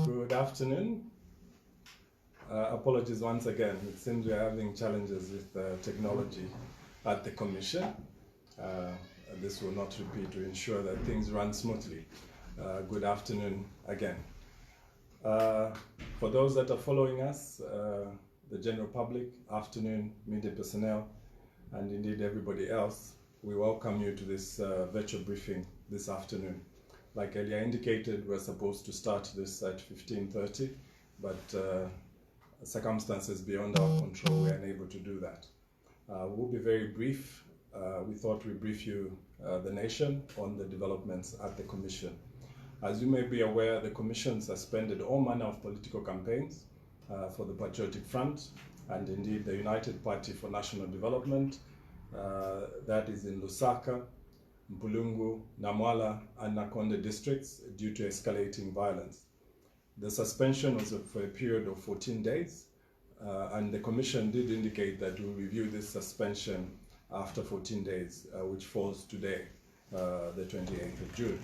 Good afternoon. Apologies once again. It seems we're having challenges with technology at the Commission. This will not repeat to ensure that things run smoothly. Good afternoon again. For those that are following us, the general public, afternoon, media personnel, and indeed everybody else, we welcome you to this virtual briefing this afternoon. Like earlier indicated, we're supposed to start this at 15:30, but circumstances beyond our control, we're unable to do that. We'll be very brief. We thought we'd brief you, the nation, on the developments at the Commission. As you may be aware, the Commission suspended all manner of political campaigns for the Patriotic Front and indeed the United Party for National Development, that is in Lusaka, Mpulungu, Namwala, and Nakonde districts due to escalating violence. The suspension was for a period of 14 days, and the Commission did indicate that we'll review this suspension after 14 days, which falls today, the 28th of June.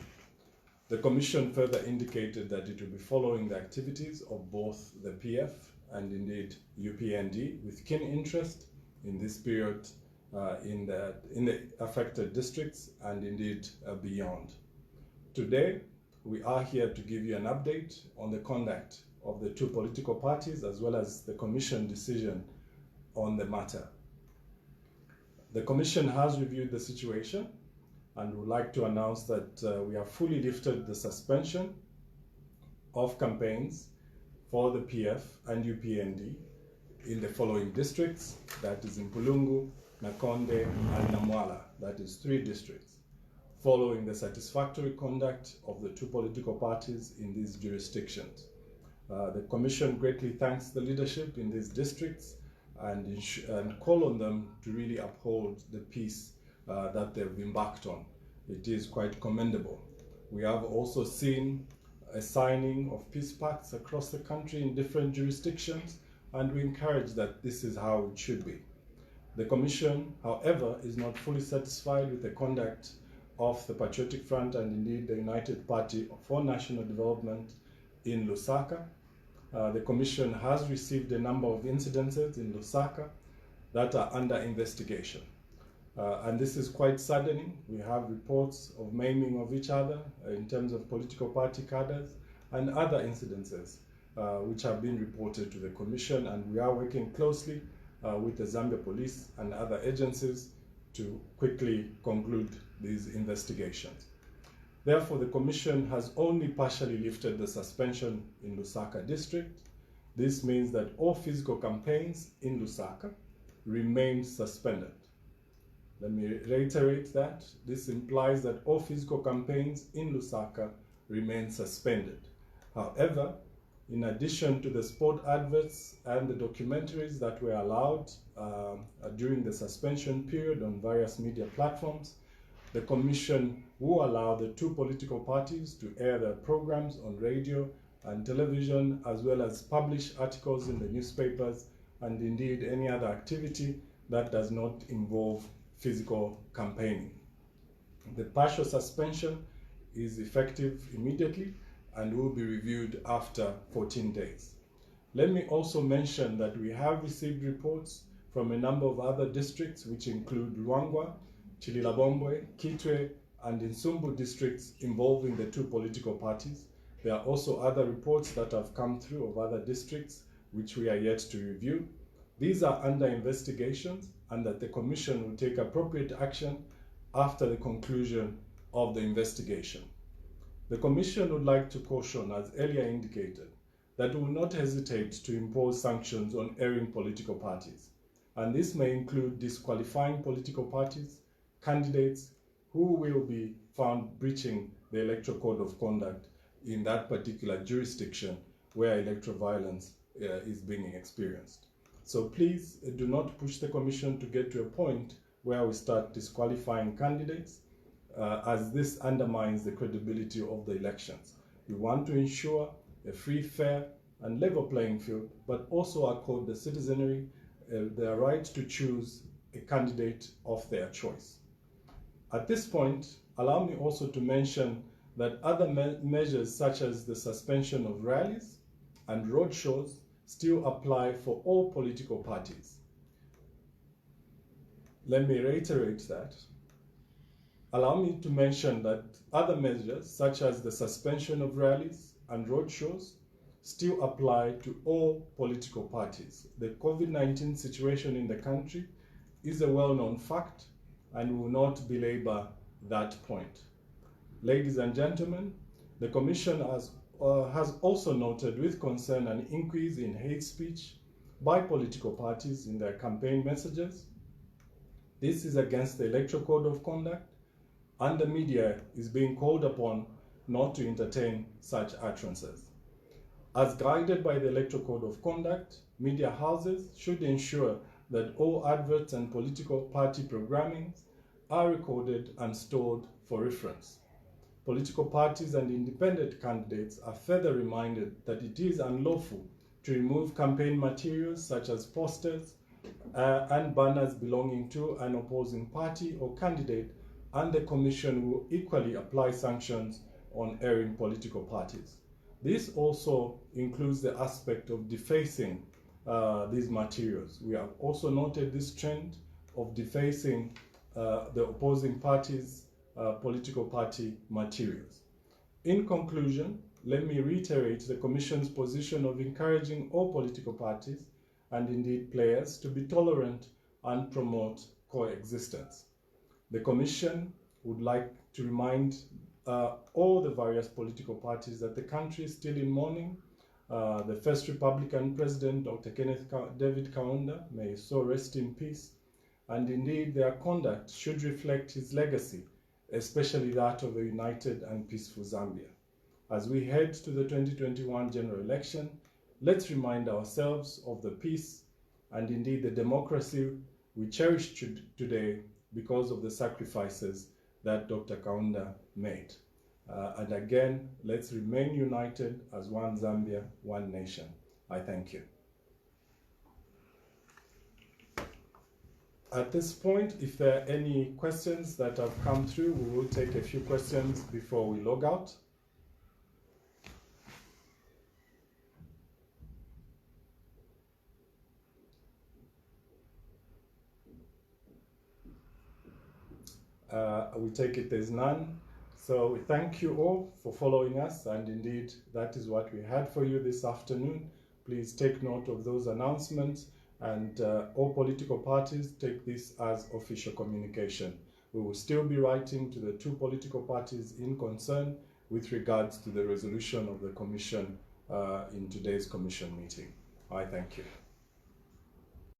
The Commission further indicated that it will be following the activities of both the PF and indeed UPND with keen interest in this period in the affected districts and indeed beyond. Today, we are here to give you an update on the conduct of the two political parties as well as the Commission decision on the matter. The Commission has reviewed the situation and would like to announce that we have fully lifted the suspension of campaigns for the PF and UPND in the following districts, that is in Mpulungu, Nakonde, and Namwala, that is 3 districts, following the satisfactory conduct of the two political parties in these jurisdictions. The Commission greatly thanks the leadership in these districts and call on them to really uphold the peace that they've embarked on. It is quite commendable. We have also seen a signing of peace pacts across the country in different jurisdictions, and we encourage that this is how it should be. The Commission, however, is not fully satisfied with the conduct of the Patriotic Front and indeed the United Party for National Development in Lusaka. The Commission has received a number of incidences in Lusaka that are under investigation. And this is quite saddening. We have reports of maiming of each other in terms of political party cadres and other incidences which have been reported to the Commission, and we are working closely with the Zambia Police and other agencies to quickly conclude these investigations. Therefore, the Commission has only partially lifted the suspension in Lusaka district. This means that all physical campaigns in Lusaka remain suspended. Let me reiterate that. This implies that all physical campaigns in Lusaka remain suspended. However, in addition to the sport adverts and the documentaries that were allowed during the suspension period on various media platforms, the Commission will allow the two political parties to air their programs on radio and television, as well as publish articles in the newspapers and indeed any other activity that does not involve physical campaigning. The partial suspension is effective immediately and will be reviewed after 14 days. Let me also mention that we have received reports from a number of other districts, which include Luangwa, Chililabombwe, Kitwe, and Insumbu districts involving the two political parties. There are also other reports that have come through of other districts, which we are yet to review. These are under investigations, and that the Commission will take appropriate action after the conclusion of the investigation. The Commission would like to caution, as earlier indicated, that we will not hesitate to impose sanctions on erring political parties, and this may include disqualifying political parties, candidates who will be found breaching the Electoral Code of Conduct in that particular jurisdiction where electoral violence is being experienced. So please do not push the Commission to get to a point where we start disqualifying candidates, as this undermines the credibility of the elections. We want to ensure a free, fair, and level playing field, but also accord the citizenry their right to choose a candidate of their choice. At this point, allow me also to mention that other measures such as the suspension of rallies and roadshows still apply for all political parties. Let me reiterate that. Allow me to mention that other measures such as the suspension of rallies and roadshows still apply to all political parties. The COVID-19 situation in the country is a well-known fact, and we will not belabor that point. Ladies and gentlemen, the Commission has also noted with concern an increase in hate speech by political parties in their campaign messages. This is against the Electoral Code of Conduct, and the media is being called upon not to entertain such utterances. As guided by the Electoral Code of Conduct, media houses should ensure that all adverts and political party programming are recorded and stored for reference. Political parties and independent candidates are further reminded that it is unlawful to remove campaign materials such as posters and banners belonging to an opposing party or candidate, and the Commission will equally apply sanctions on erring political parties. This also includes the aspect of defacing these materials. We have also noted this trend of defacing the opposing parties' political party materials. In conclusion, let me reiterate the Commission's position of encouraging all political parties and indeed players to be tolerant and promote coexistence. The Commission would like to remind all the various political parties that the country is still in mourning. The first Republican President, Dr. Kenneth David Kaunda, may his soul rest in peace, and indeed their conduct should reflect his legacy, especially that of a united and peaceful Zambia. As we head to the 2021 general election, let's remind ourselves of the peace and indeed the democracy we cherish today because of the sacrifices that Dr. Kaunda made. And again, let's remain united as one Zambia, one nation. I thank you. At this point, if there are any questions that have come through, we will take a few questions before we log out. We take it there's none. So we thank you all for following us, and indeed that is what we had for you this afternoon. Please take note of those announcements, and all political parties take this as official communication. We will still be writing to the two political parties in concern with regards to the resolution of the Commission in today's Commission meeting. I thank you.